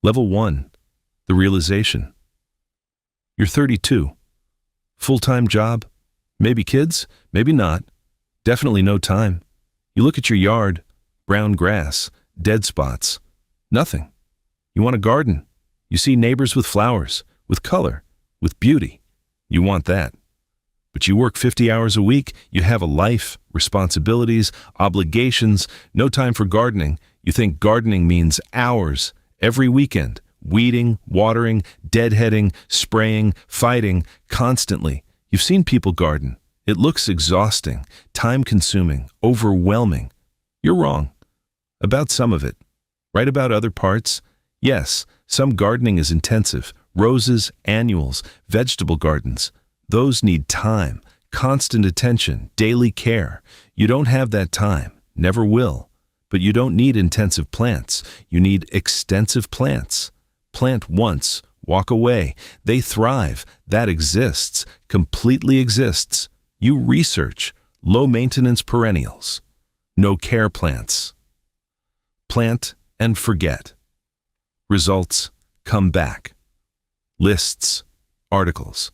Level 1, the realization. You're 32. Full-time job? Maybe kids, maybe not. Definitely no time. You look at your yard, brown grass, dead spots. Nothing. You want a garden. You see neighbors with flowers, with color, with beauty. You want that. But you work 50 hours a week, you have a life, responsibilities, obligations, no time for gardening. You think gardening means hours, every weekend, weeding, watering, deadheading, spraying, fighting, constantly. You've seen people garden. It looks exhausting, time-consuming, overwhelming. You're wrong. About some of it. Right about other parts? Yes, some gardening is intensive. Roses, annuals, vegetable gardens. Those need time, constant attention, daily care. You don't have that time, never will. But you don't need intensive plants. You need extensive plants. Plant once, walk away. They thrive. That exists, completely exists. You research low-maintenance perennials. No-care plants. Plant and forget. Results come back. Lists, articles,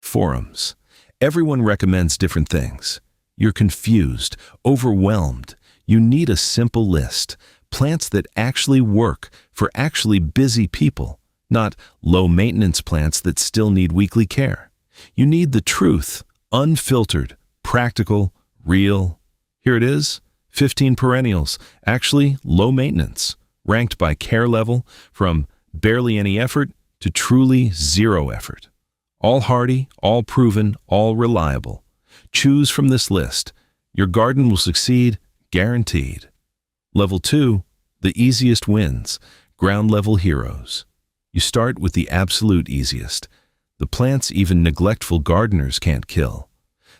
forums. Everyone recommends different things. You're confused, overwhelmed. You need a simple list. Plants that actually work for actually busy people, not low-maintenance plants that still need weekly care. You need the truth, unfiltered, practical, real. Here it is, 15 perennials, actually low maintenance, ranked by care level from barely any effort to truly zero effort. All hardy, all proven, all reliable. Choose from this list. Your garden will succeed, guaranteed. Level 2, the easiest wins, ground level heroes. You start with the absolute easiest. The plants even neglectful gardeners can't kill.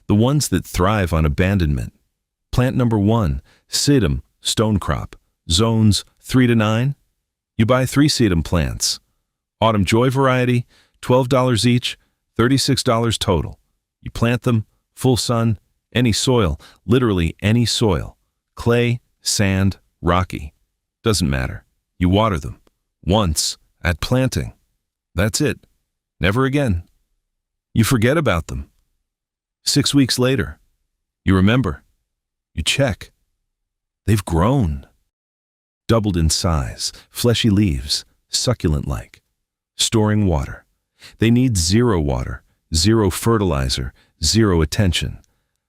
The ones that thrive on abandonment. Plant number 1, Sedum, stone crop, zones 3 to 9. You buy 3 sedum plants. Autumn Joy variety, $12 each, $36 total. You plant them, full sun, any soil, literally any soil. Clay, sand, rocky. Doesn't matter. You water them. Once, at planting. That's it. Never again. You forget about them. 6 weeks later, you remember. You check. They've grown. Doubled in size, fleshy leaves, succulent-like. Storing water. They need zero water, zero fertilizer, zero attention.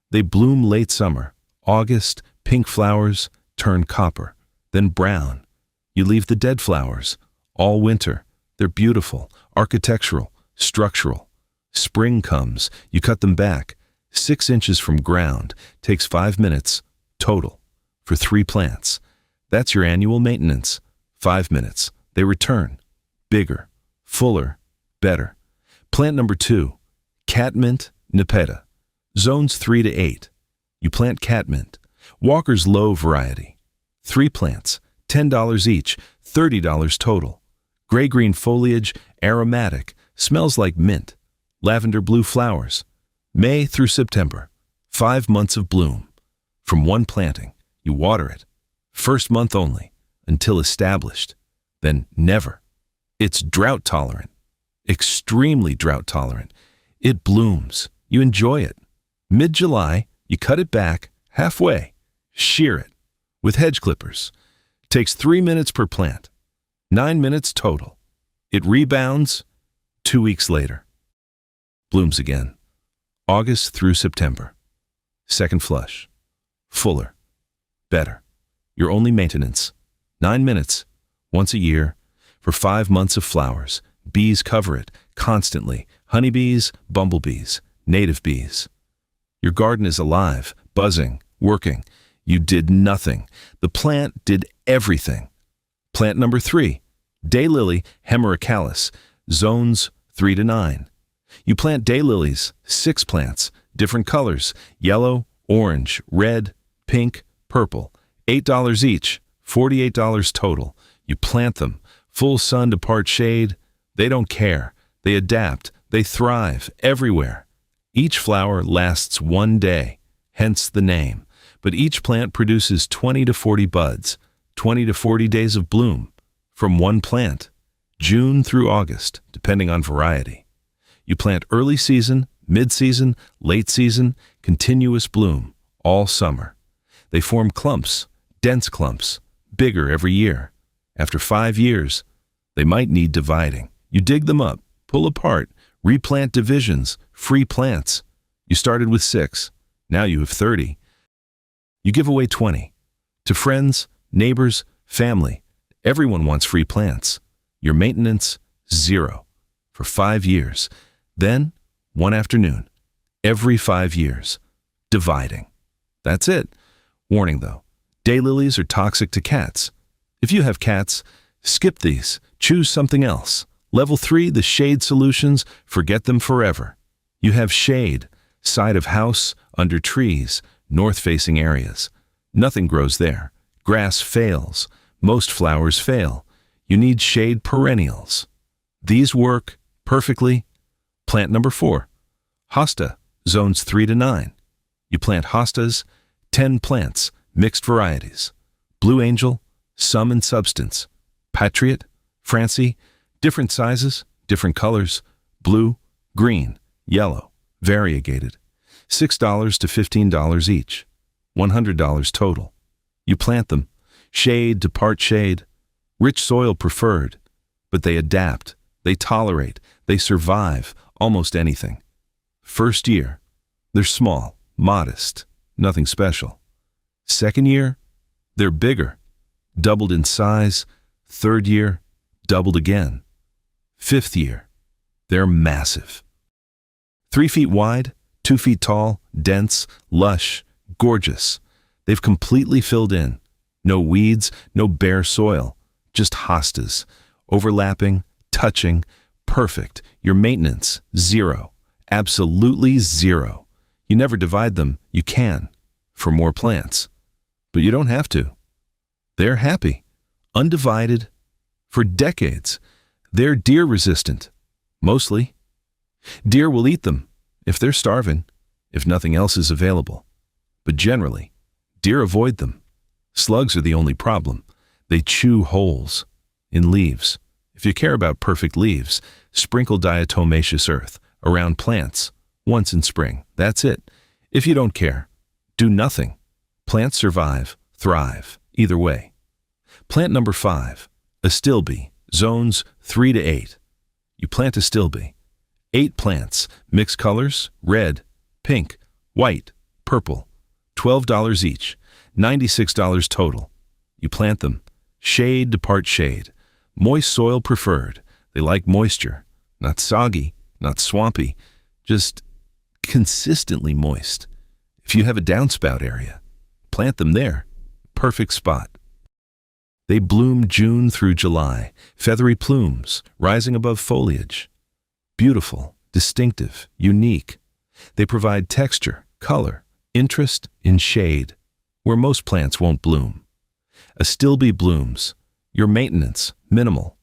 They bloom late summer. August, pink flowers turn copper, then brown. You leave the dead flowers. All winter. They're beautiful, architectural, structural. Spring comes. You cut them back. 6 inches from ground. Takes 5 minutes, total, for 3 plants. That's your annual maintenance. 5 minutes. They return. Bigger, fuller, better. Plant number 2, catmint nipeta, zones 3 to 8. You plant catmint, Walker's Low variety. 3 plants, $10 each, $30 total. Gray-green foliage, aromatic, smells like mint. Lavender blue flowers. May through September, 5 months of bloom. From one planting, you water it. First month only, until established. Then never. It's drought tolerant, extremely drought tolerant. It blooms. You enjoy it. Mid-July, you cut it back halfway. Shear it with hedge clippers. Takes 3 minutes per plant. 9 minutes total. It rebounds 2 weeks later. Blooms again. August through September. Second flush. Fuller. Better. Your only maintenance. 9 minutes. Once a year. For 5 months of flowers. Bees cover it constantly. Honeybees, bumblebees, native bees. Your garden is alive, buzzing, working. You did nothing. The plant did everything. Plant number 3, daylily hemeracalis, zones 3 to 9. You plant daylilies, 6 plants, different colors, yellow, orange, red, pink, purple. $8 each, $48 total. You plant them, full sun to part shade. They don't care. They adapt. They thrive everywhere. Each flower lasts 1 day, hence the name. But each plant produces 20 to 40 buds, 20 to 40 days of bloom. from one plant, June through August, depending on variety. You plant early season, mid-season, late season, continuous bloom, all summer. They form clumps, dense clumps, bigger every year. After 5 years, they might need dividing. You dig them up, pull apart, replant divisions, free plants. You started with 6, now you have 30. You give away 20. To friends, neighbors, family, everyone wants free plants. Your maintenance, 0. For 5 years. Then, one afternoon, every 5 years, dividing. That's it. Warning though, daylilies are toxic to cats. If you have cats, skip these, choose something else. Level 3, the shade solutions, forget them forever. You have shade, side of house, under trees, north-facing areas. Nothing grows there. Grass fails. Most flowers fail. You need shade perennials. These work perfectly. Plant number 4, hosta, zones 3 to 9. You plant hostas, 10 plants, mixed varieties. Blue angel, some in substance. Patriot, Francie, different sizes, different colors, blue, green, yellow, variegated. $6 to $15 each, $100 total. You plant them, shade to part shade, rich soil preferred, but they adapt, they tolerate, they survive almost anything. First year, they're small, modest, nothing special. Second year, they're bigger, doubled in size. Third year, doubled again. Fifth year, they're massive. 3 feet wide, 2 feet tall, dense, lush, gorgeous. They've completely filled in. No weeds, no bare soil, just hostas, overlapping, touching, perfect. Your maintenance, 0. Absolutely 0. You never divide them, you can, for more plants. But you don't have to. They're happy, undivided, for decades. They're deer resistant, mostly. Deer will eat them, if they're starving, if nothing else is available. But generally, deer avoid them. Slugs are the only problem. They chew holes in leaves. If you care about perfect leaves, sprinkle diatomaceous earth around plants once in spring. That's it. If you don't care, do nothing. Plants survive, thrive, either way. Plant number 5, astilbe, zones 3 to 8. You plant astilbe. 8 plants, mixed colors, red, pink, white, purple. $12 each, $96 total. You plant them, shade to part shade. Moist soil preferred. They like moisture, not soggy, not swampy, just consistently moist. If you have a downspout area, plant them there. Perfect spot. They bloom June through July, feathery plumes rising above foliage. Beautiful, distinctive, unique. They provide texture, color, interest in shade, where most plants won't bloom. Astilbe blooms. Your maintenance, minimal.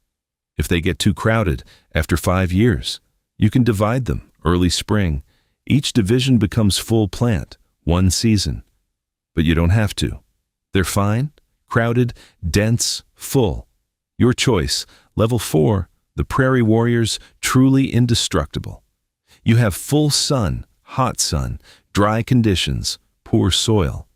If they get too crowded after 5 years, you can divide them early spring. Each division becomes full plant, one season. But you don't have to. They're fine, crowded, dense, full. Your choice. Level 4, the prairie warriors, truly indestructible. You have full sun, hot sun, dry conditions, poor soil.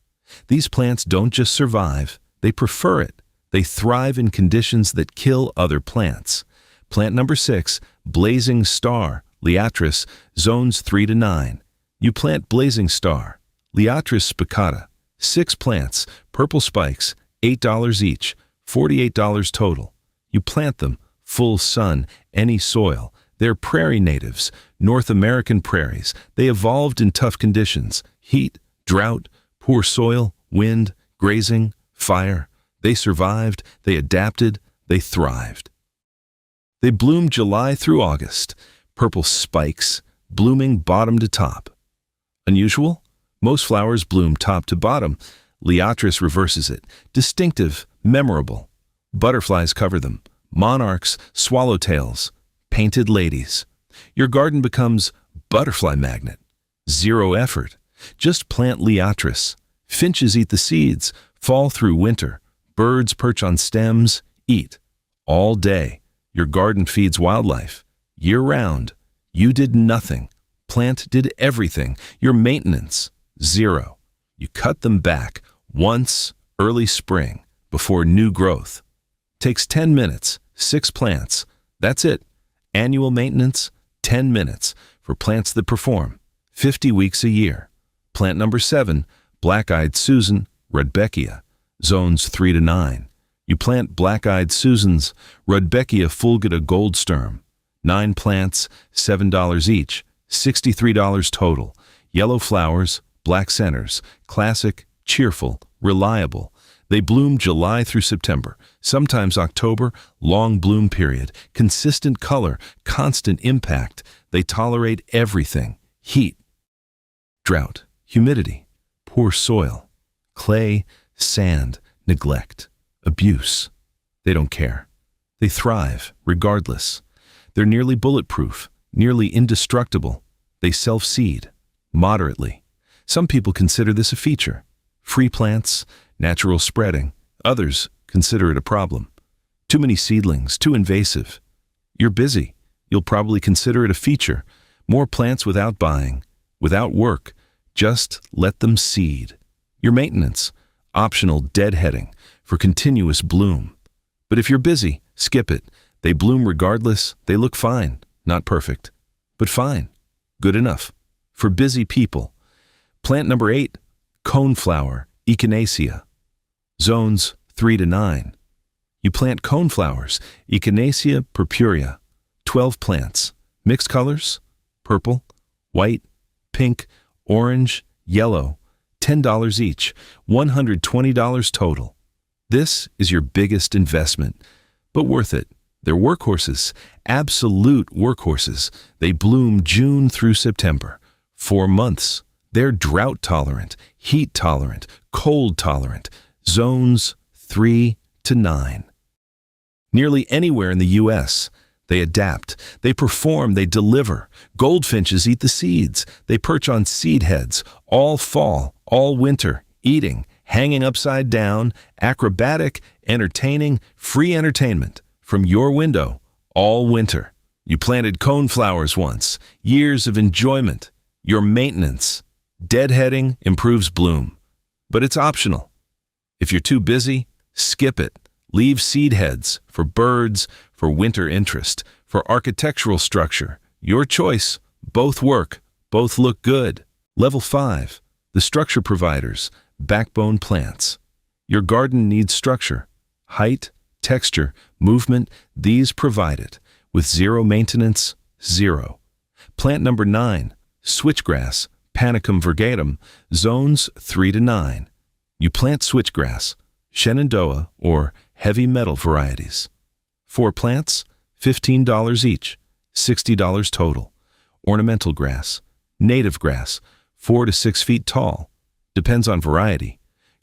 These plants don't just survive, they prefer it. They thrive in conditions that kill other plants. Plant number 6, blazing star, Liatris, zones 3 to 9. You plant blazing star, Liatris spicata, 6 plants, purple spikes, $8 each, $48 total. You plant them, full sun, any soil. They're prairie natives, North American prairies. They evolved in tough conditions, heat, drought, poor soil, wind, grazing, fire. They survived, they adapted, they thrived. They bloom July through August, purple spikes, blooming bottom to top. Unusual? Most flowers bloom top to bottom. Liatris reverses it. Distinctive, memorable. Butterflies cover them. Monarchs, swallowtails, painted ladies. Your garden becomes butterfly magnet. 0 effort. Just plant Liatris. Finches eat the seeds, fall through winter. Birds perch on stems, eat. all day. Your garden feeds wildlife. Year-round, you did nothing. Plant did everything. Your maintenance, zero. You cut them back once early spring before new growth. Takes 10 minutes, 6 plants. That's it. Annual maintenance, 10 minutes for plants that perform. 50 weeks a year. Plant number 7, black-eyed Susan, Rudbeckia, zones 3 to 9. You plant black-eyed Susans, Rudbeckia fulgida goldsturm. 9 plants, $7 each, $63 total. Yellow flowers, black centers, classic, cheerful, reliable. They bloom July through September, sometimes October, long bloom period, consistent color, constant impact. They tolerate everything: heat, drought, humidity, poor soil, clay, sand, neglect, abuse. They don't care. They thrive regardless. They're nearly bulletproof, nearly indestructible. They self-seed, moderately. Some people consider this a feature. Free plants, natural spreading. Others consider it a problem. Too many seedlings, too invasive. You're busy. You'll probably consider it a feature. More plants without buying, without work. Just let them seed. Your maintenance, optional deadheading for continuous bloom. But if you're busy, skip it. They bloom regardless. They look fine. Not perfect, but fine. Good enough. For busy people. Plant number 8, Coneflower, Echinacea, zones 3 to 9. You plant coneflowers, Echinacea purpurea, 12 plants, mixed colors, purple, white, pink, orange, yellow, $10 each, $120 total. This is your biggest investment, but worth it. They're workhorses, absolute workhorses. They bloom June through September, 4 months. They're drought-tolerant, heat-tolerant, cold-tolerant, zones 3 to 9. Nearly anywhere in the U.S., they adapt, they perform, they deliver. Goldfinches eat the seeds. They perch on seed heads all fall, all winter, eating, hanging upside down, acrobatic, entertaining, free entertainment from your window all winter. You planted coneflowers once, years of enjoyment. Your maintenance, deadheading improves bloom, but it's optional. If you're too busy, skip it. Leave seed heads for birds, for winter interest, for architectural structure. Your choice. Both work. Both look good. Level 5. The structure providers. Backbone plants. Your garden needs structure. Height, texture, movement, these provide it. With zero maintenance, zero. Plant number 9. Switchgrass, Panicum virgatum, zones 3 to 9. You plant switchgrass, Shenandoah, or heavy metal varieties. 4 plants, $15 each, $60 total. Ornamental grass, native grass, 4 to 6 feet tall. Depends on variety.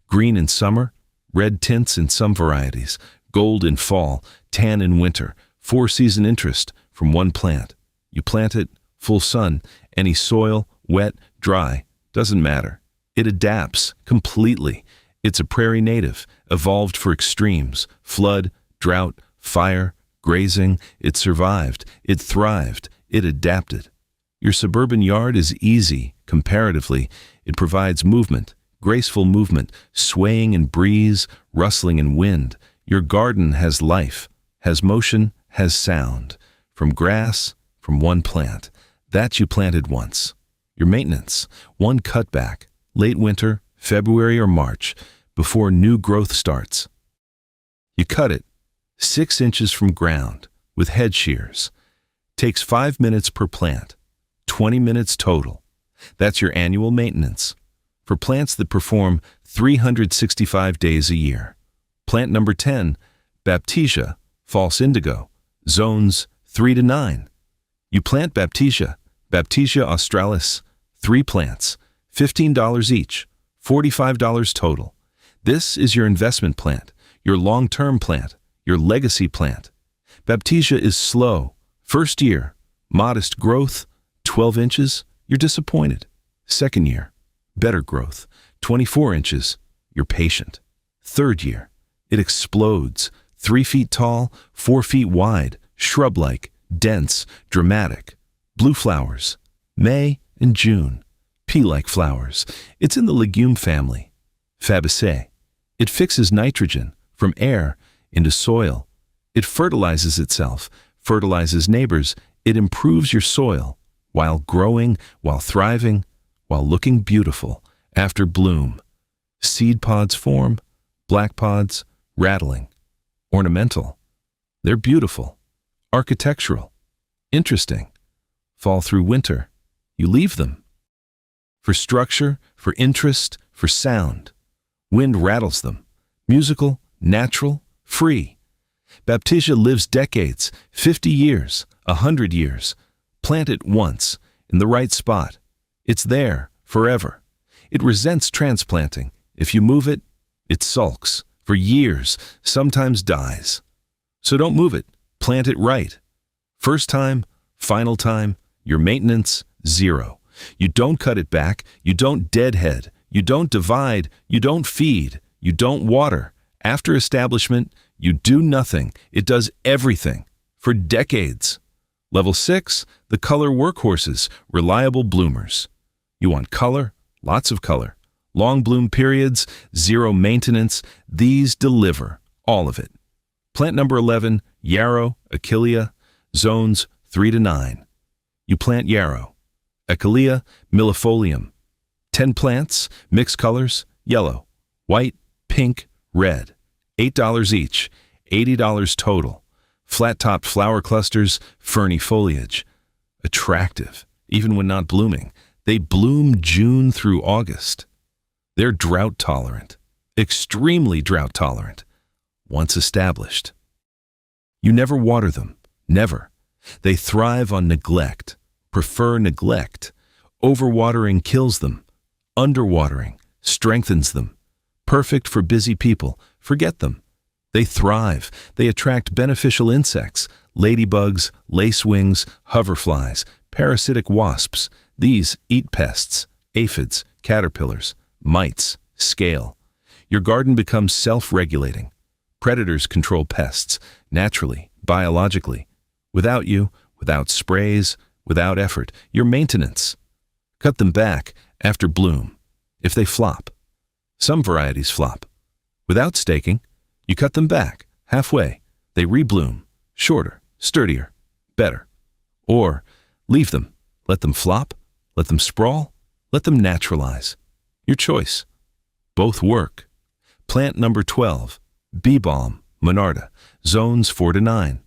Green in summer, red tints in some varieties, gold in fall, tan in winter. 4-season interest from one plant. You plant it, full sun, any soil, wet, dry, doesn't matter. It adapts completely. It's a prairie native, evolved for extremes, flood, drought, fire, grazing. It survived, it thrived, it adapted. Your suburban yard is easy, comparatively. It provides movement, graceful movement, swaying in breeze, rustling in wind. Your garden has life, has motion, has sound. From grass, from one plant. That you planted once. Your maintenance, one cutback, late winter, February or March, before new growth starts. You cut it 6 inches from ground with head shears. Takes 5 minutes per plant, 20 minutes total. That's your annual maintenance. For plants that perform 365 days a year. Plant number 10, Baptisia, false indigo, zones 3 to 9. You plant Baptisia, Baptisia australis, 3 plants, $15 each, $45 total. This is your investment plant, your long-term plant, your legacy plant. Baptisia is slow. First year, modest growth, 12 inches, you're disappointed. Second year, better growth, 24 inches, you're patient. Third year, it explodes, 3 feet tall, 4 feet wide, shrub-like, dense, dramatic. Blue flowers, May and June. Pea-like flowers. It's in the legume family. Fabaceae. It fixes nitrogen from air into soil. It fertilizes itself, fertilizes neighbors. It improves your soil while growing, while thriving, while looking beautiful after bloom. Seed pods form, black pods, rattling. Ornamental. They're beautiful. Architectural. Interesting. Fall through winter. You leave them. For structure, for interest, for sound. Wind rattles them. Musical, natural, free. Baptisia lives decades, 50 years, 100 years. Plant it once, in the right spot. It's there, forever. It resents transplanting. If you move it, it sulks. For years, sometimes dies. So don't move it. Plant it right. First time, final time, your maintenance, 0. You don't cut it back. You don't deadhead. You don't divide. You don't feed. You don't water. After establishment, you do nothing. It does everything. For decades. Level 6, the color workhorses, reliable bloomers. You want color? Lots of color. Long bloom periods, 0 maintenance. These deliver. All of it. Plant number 11, yarrow, achillea, zones 3 to 9. You plant yarrow. Achillea, millefolium. 10 plants, mixed colors, yellow, white, pink, red. $8 each, $80 total. Flat-topped flower clusters, ferny foliage. Attractive, even when not blooming. They bloom June through August. They're drought-tolerant, extremely drought-tolerant, once established. You never water them, never. They thrive on neglect, prefer neglect. Overwatering kills them. Underwatering strengthens them. Perfect for busy people. Forget them. They thrive. They attract beneficial insects, ladybugs, lacewings, hoverflies, parasitic wasps. These eat pests, aphids, caterpillars, mites, scale. Your garden becomes self-regulating. Predators control pests, naturally, biologically. Without you, without sprays, without effort. Your maintenance. Cut them back after bloom, if they flop. Some varieties flop. Without staking, you cut them back, halfway. They rebloom, shorter, sturdier, better. Or leave them, let them flop, let them sprawl, let them naturalize. Your choice. Both work. Plant number 12, bee balm, Monarda, zones 4 to 9.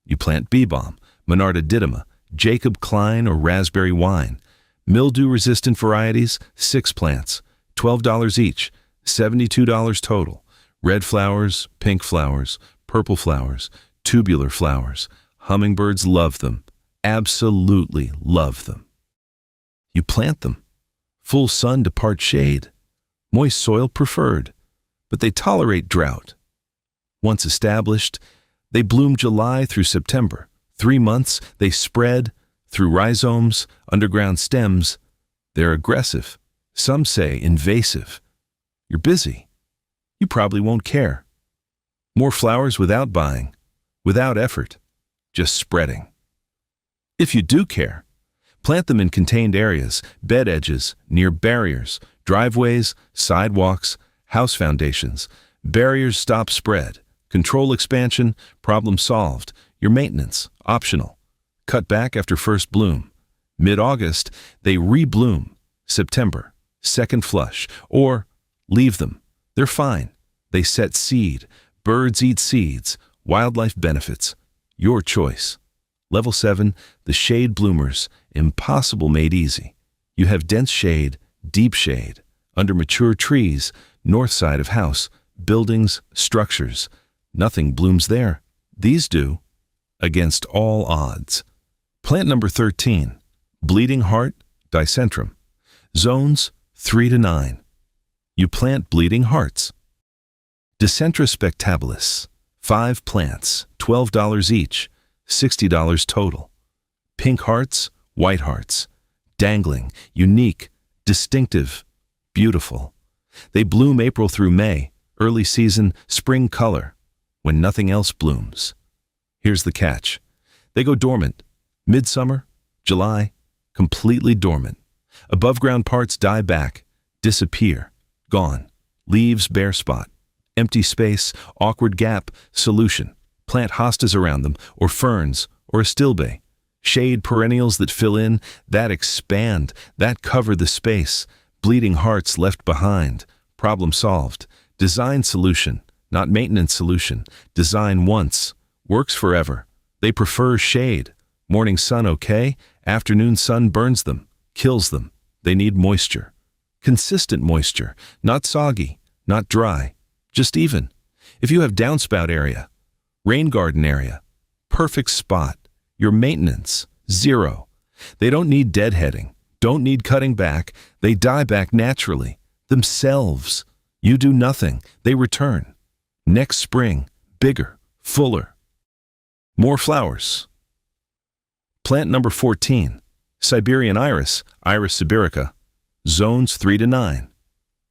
You plant bee balm, Monarda didyma, Jacob Klein or raspberry wine. Mildew-resistant varieties, 6 plants, $12 each, $72 total. Red flowers, pink flowers, purple flowers, tubular flowers. Hummingbirds love them, absolutely love them. You plant them. Full sun to part shade. Moist soil preferred, but they tolerate drought. Once established, they bloom July through September. 3 months, they spread through rhizomes, underground stems. They're aggressive. Some say invasive. You're busy. You probably won't care. More flowers without buying, without effort, just spreading. If you do care, plant them in contained areas, bed edges, near barriers, driveways, sidewalks, house foundations. Barriers stop spread. Control expansion, problem solved. Your maintenance, optional. Cut back after first bloom. Mid-August, they rebloom. September, second flush. Or leave them. They're fine. They set seed. Birds eat seeds. Wildlife benefits. Your choice. Level 7, the shade bloomers. Impossible made easy. You have dense shade, deep shade, under mature trees, north side of house, buildings, structures. Nothing blooms there. These do. Against all odds. Plant number 13, bleeding heart, dicentrum. Zones 3 to 9. You plant bleeding hearts. Dicentra spectabilis, 5 plants, $12 each, $60 total. Pink hearts, white hearts. Dangling, unique, distinctive, beautiful. They bloom April through May, early season, spring color. when nothing else blooms. Here's the catch. They go dormant. Midsummer, July, completely dormant. Above-ground parts die back, disappear, gone. Leaves, bare spot. Empty space, awkward gap, solution. Plant hostas around them, or ferns, or a stilbe. Shade perennials that fill in, that expand, that cover the space. Bleeding hearts left behind. Problem solved. Design solution, not maintenance solution. Design once, works forever. They prefer shade. Morning sun okay, afternoon sun burns them, kills them. They need moisture. Consistent moisture, not soggy, not dry, just even. If you have downspout area, rain garden area, perfect spot. Your maintenance, zero. They don't need deadheading, don't need cutting back. They die back naturally, themselves. You do nothing, they return. Next spring, bigger, fuller. More flowers. Plant number 14, Siberian iris, Iris sibirica, zones 3 to 9.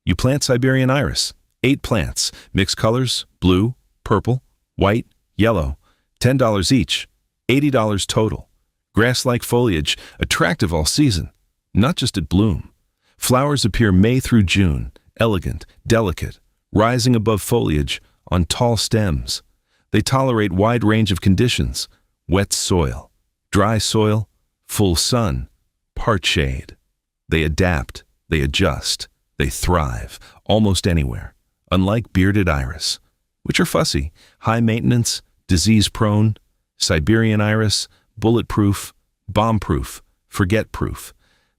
You plant Siberian iris, 8 plants, mixed colors, blue, purple, white, yellow, $10 each, $80 total. Grass-like foliage, attractive all season, not just at bloom. Flowers appear May through June, elegant, delicate, rising above foliage on tall stems. They tolerate wide range of conditions, wet soil, dry soil, full sun, part shade. They adapt, they adjust, they thrive almost anywhere, unlike bearded iris, which are fussy, high maintenance, disease-prone. Siberian iris, bulletproof, bomb-proof, forget-proof.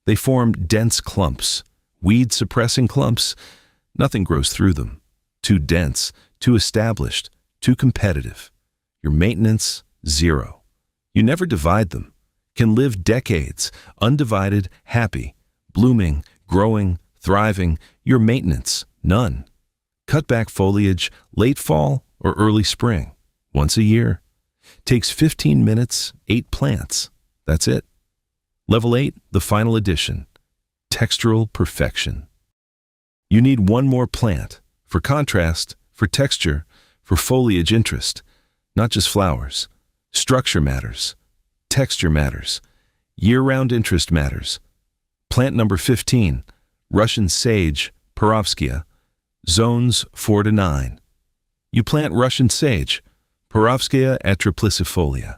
They form dense clumps, weed-suppressing clumps. Nothing grows through them. Too dense, too established, too competitive. Your maintenance, zero. You never divide them. Can live decades, undivided, happy, blooming, growing, thriving. Your maintenance, none. Cutback foliage, late fall or early spring, once a year. Takes 15 minutes, 8 plants. That's it. Level 8, the final edition. Textural perfection. You need one more plant, for contrast, for texture, for foliage interest, not just flowers. Structure matters. Texture matters. Year-round interest matters. Plant number 15, Russian sage, Perovskia, zones 4 to 9. You plant Russian sage, Perovskia atriplicifolia.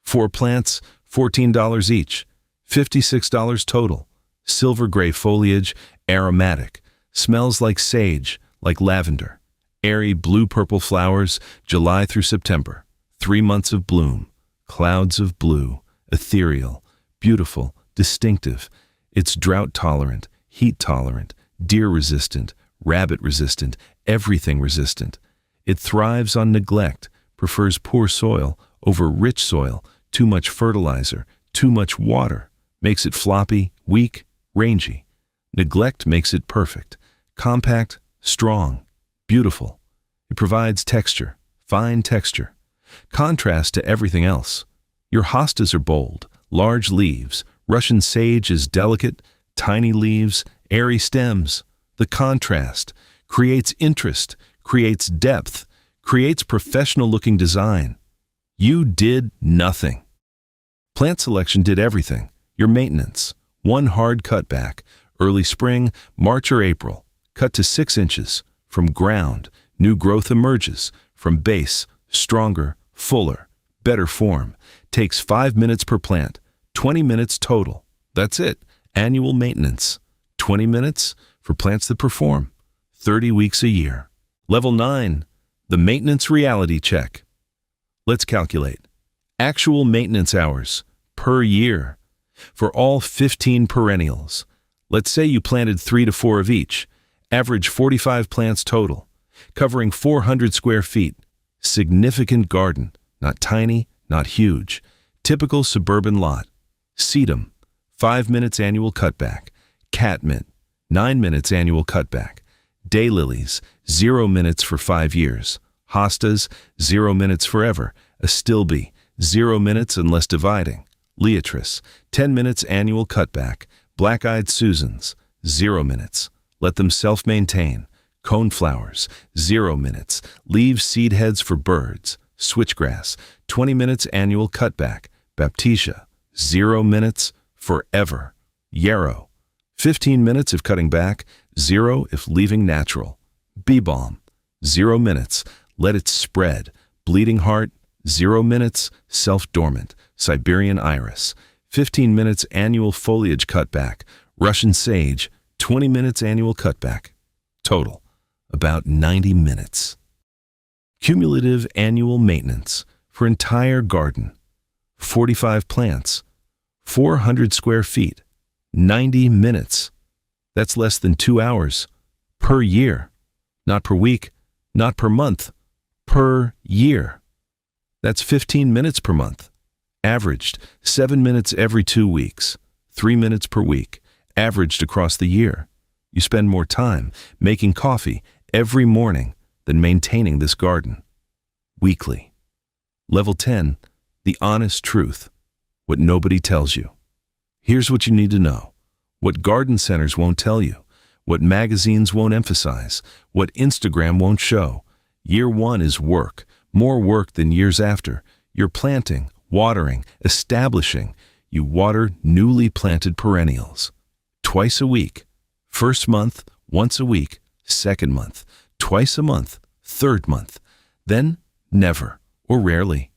4 plants, $14 each, $56 total. Silver gray foliage, aromatic, smells like sage, like lavender. Airy blue-purple flowers, July through September. 3 months of bloom, clouds of blue, ethereal, beautiful, distinctive. It's drought-tolerant, heat-tolerant, deer-resistant, rabbit-resistant, everything-resistant. It thrives on neglect, prefers poor soil over rich soil, too much fertilizer, too much water, makes it floppy, weak, rangy. Neglect makes it perfect, compact, strong, beautiful. It provides texture, fine texture. Contrast to everything else. Your hostas are bold, large leaves. Russian sage is delicate, tiny leaves, airy stems. The contrast creates interest, creates depth, creates professional-looking design. You did nothing. Plant selection did everything. Your maintenance, one hard cutback, early spring, March or April, cut to 6 inches. From ground, new growth emerges. From base, stronger, fuller, better form. Takes 5 minutes per plant, 20 minutes total. That's it. Annual maintenance. 20 minutes for plants that perform. 30 weeks a year. Level 9, the maintenance reality check. Let's calculate. Actual maintenance hours per year for all 15 perennials. Let's say you planted 3 to 4 of each. Average 45 plants total, covering 400 square feet. Significant garden, not tiny, not huge. Typical suburban lot. Sedum, 5 minutes annual cutback. Catmint, 9 minutes annual cutback. Daylilies, 0 minutes for 5 years. Hostas, 0 minutes forever. Astilbe, 0 minutes unless dividing. Leotris, 10 minutes annual cutback. Black-eyed Susans, 0 minutes. Let them self-maintain. Coneflowers, 0 minutes. Leave seed heads for birds. Switchgrass, 20 minutes annual cutback. Baptisia, 0 minutes forever. Yarrow, 15 minutes if cutting back, 0 if leaving natural. Bee balm, 0 minutes. Let it spread. Bleeding heart, 0 minutes. Self-dormant. Siberian iris, 15 minutes annual foliage cutback. Russian sage, 20 minutes annual cutback. Total, about 90 minutes. Cumulative annual maintenance for entire garden. 45 plants, 400 square feet, 90 minutes. That's less than 2 hours per year. Not per week, not per month, per year. That's 15 minutes per month. Averaged 7 minutes every 2 weeks, 3 minutes per week, averaged across the year. You spend more time making coffee every morning than maintaining this garden. Weekly. Level 10, the honest truth. What nobody tells you. Here's what you need to know. What garden centers won't tell you. What magazines won't emphasize. What Instagram won't show. Year 1 is work. More work than years after. You're planting, watering, establishing. You water newly planted perennials. Twice a week. First month, once a week. Second month, twice a month. Third month. Then, never or rarely.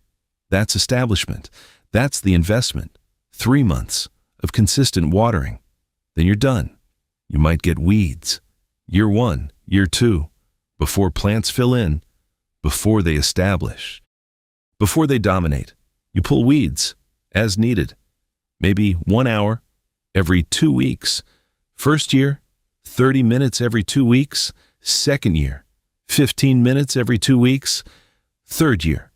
That's establishment. That's the investment. 3 months of consistent watering. Then you're done. You might get weeds. Year 1, year 2, before plants fill in, before they establish, before they dominate. You pull weeds as needed. Maybe 1 hour every 2 weeks. First year, 30 minutes every 2 weeks. Second year, 15 minutes every 2 weeks. Third year,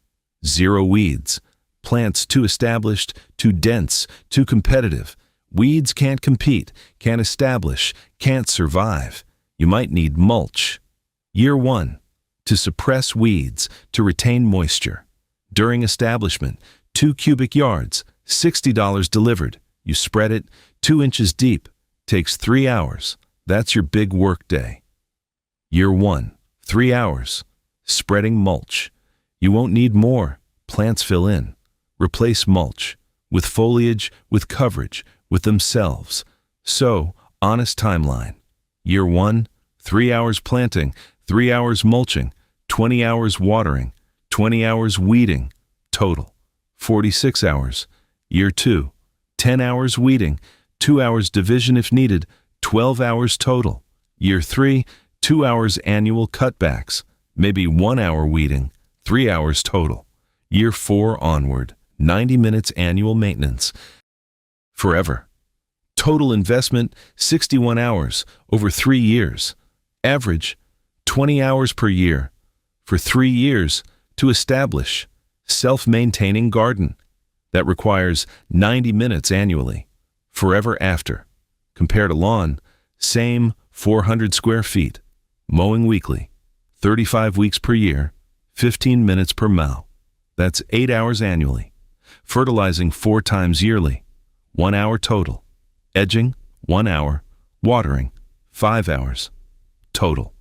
0 weeds. Plants too established, too dense, too competitive. Weeds can't compete, can't establish, can't survive. You might need mulch. Year 1, to suppress weeds, to retain moisture. During establishment, 2 cubic yards, $60 delivered. You spread it 2 inches deep. Takes 3 hours. That's your big work day. Year 1, 3 hours. Spreading mulch. You won't need more. Plants fill in. Replace mulch. With foliage, with coverage, with themselves. So, honest timeline. Year 1, 3 hours planting, 3 hours mulching, 20 hours watering, 20 hours weeding. Total, 46 hours. Year 2, 10 hours weeding, 2 hours division if needed, 12 hours total. Year 3, 2 hours annual cutbacks, maybe 1 hour weeding, 3 hours total. Year 4 onward, 90 minutes annual maintenance. Forever. Total investment, 61 hours over 3 years. Average, 20 hours per year. For 3 years to establish. Self-maintaining garden. That requires 90 minutes annually. Forever after. Compare to lawn, same 400 square feet. Mowing weekly. 35 weeks per year. 15 minutes per mow. That's 8 hours annually. Fertilizing 4 times yearly. 1 hour total. Edging, 1 hour. Watering, 5 hours. Total.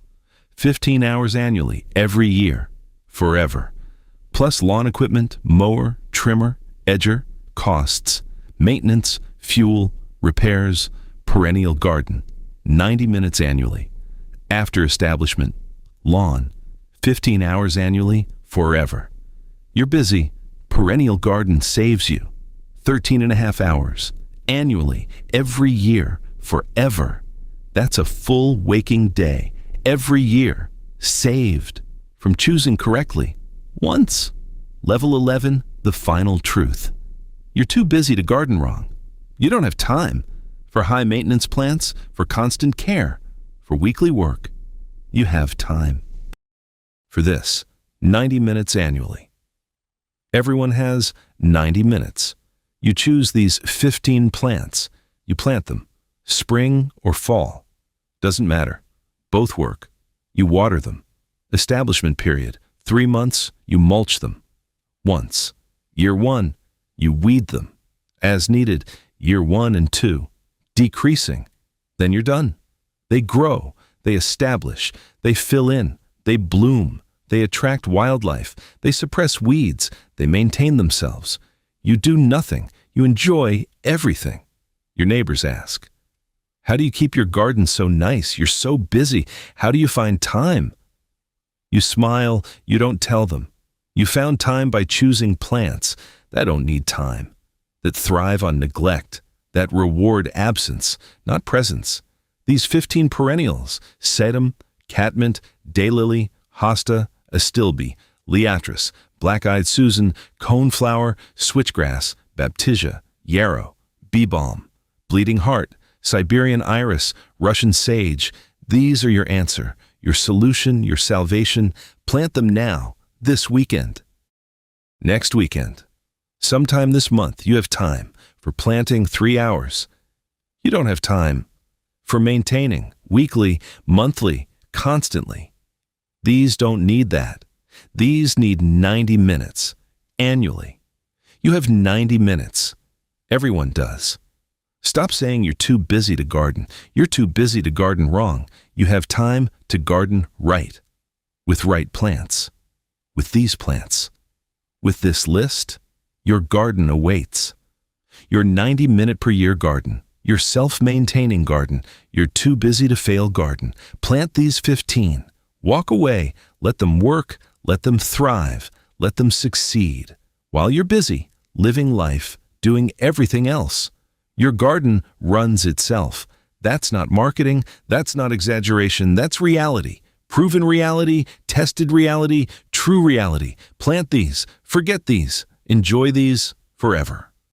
15 hours annually, every year. Forever. Plus lawn equipment, mower, trimmer, edger, costs, maintenance, fuel, repairs, perennial garden. 90 minutes annually. After establishment, lawn. 15 hours annually, forever. You're busy. Perennial garden saves you. 13.5 hours. Annually, every year, forever. That's a full waking day, every year, saved, from choosing correctly, once. Level 11, the final truth. You're too busy to garden wrong. You don't have time for high-maintenance plants, for constant care, for weekly work. You have time. For this, 90 minutes annually. Everyone has 90 minutes. You choose these 15 plants. You plant them, spring or fall. Doesn't matter. Both work. You water them. Establishment period, 3 months, you mulch them. Once. Year 1, you weed them. As needed, year 1 and 2. Decreasing. Then you're done. They grow. They establish, they fill in, they bloom, they attract wildlife, they suppress weeds, they maintain themselves. You do nothing, you enjoy everything. Your neighbors ask, "How do you keep your garden so nice? You're so busy. How do you find time?" You smile, you don't tell them. You found time by choosing plants that don't need time, that thrive on neglect, that reward absence, not presence. These 15 perennials, sedum, catmint, daylily, hosta, astilbe, liatris, black-eyed Susan, coneflower, switchgrass, baptisia, yarrow, bee balm, bleeding heart, Siberian iris, Russian sage. These are your answer, your solution, your salvation. Plant them now, this weekend. Next weekend. Sometime this month, you have time for planting 3 hours. You don't have time for maintaining weekly, monthly, constantly. These don't need that. These need 90 minutes annually. You have 90 minutes. Everyone does. Stop saying you're too busy to garden. You're too busy to garden wrong. You have time to garden right, with right plants, with these plants. With this list, your garden awaits. Your 90-minute-per-year garden, your self-maintaining garden, your too busy to fail garden. Plant these 15. Walk away. Let them work. Let them thrive. Let them succeed. While you're busy, living life, doing everything else. Your garden runs itself. That's not marketing. That's not exaggeration. That's reality. Proven reality, tested reality, true reality. Plant these. Forget these. Enjoy these forever.